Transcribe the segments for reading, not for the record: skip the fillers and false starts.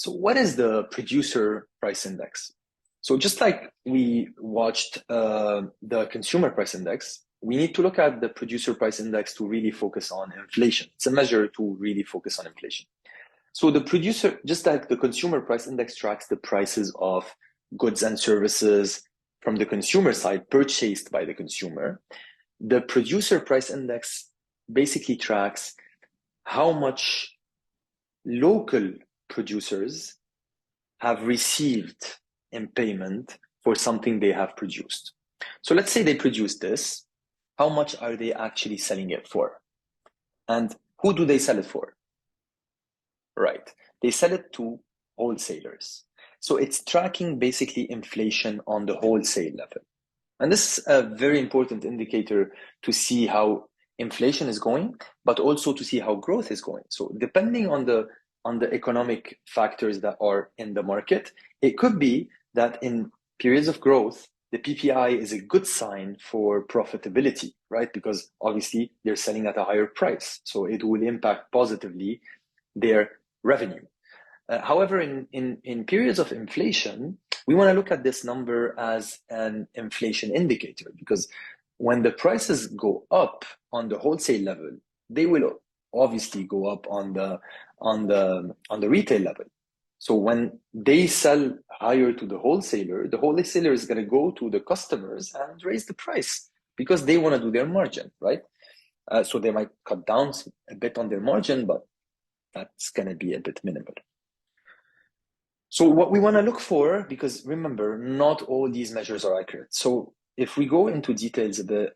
So what is the producer price index? So just like we watched the consumer price index, we need to look at the producer price index to really focus on inflation. It's a measure to really focus on inflation. So the producer, just like the consumer price index tracks the prices of goods and services from the consumer side purchased by the consumer, the producer price index basically tracks how much local producers have received in payment for something they have produced. So let's say they produce this. How much are they actually selling it for? And who do they sell it for? Right. They sell it to wholesalers. So it's tracking basically inflation on the wholesale level. And this is a very important indicator to see how inflation is going, but also to see how growth is going. So depending on the economic factors that are in the market, it could be that in periods of growth, the PPI is a good sign for profitability, right? Because obviously they're selling at a higher price. So it will impact positively their revenue. However, in periods of inflation, we want to look at this number as an inflation indicator, because when the prices go up on the wholesale level, they will obviously go up on the retail level. So when they sell higher to the wholesaler is going to go to the customers and raise the price because they want to do their margin, right? So they might cut down a bit on their margin, but that's going to be a bit minimal. So what we want to look for, because remember, not all these measures are accurate. So if we go into details a bit,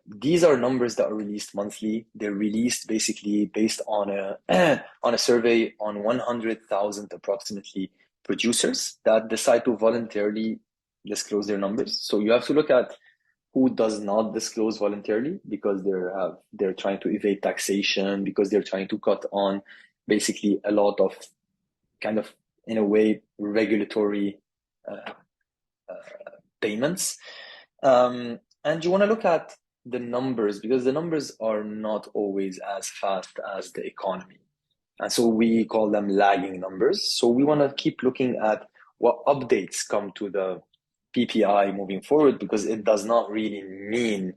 these are numbers that are released monthly. They're released basically based on a survey on 100,000 approximately producers that decide to voluntarily disclose their numbers. So you have to look at who does not disclose voluntarily because they're trying to evade taxation, because they're trying to cut on basically a lot of kind of, in a way, regulatory payments. And you want to look at the numbers because the numbers are not always as fast as the economy. And so we call them lagging numbers. So we want to keep looking at what updates come to the PPI moving forward, because it does not really mean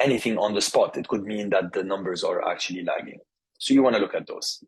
anything on the spot. It could mean that the numbers are actually lagging. So you want to look at those.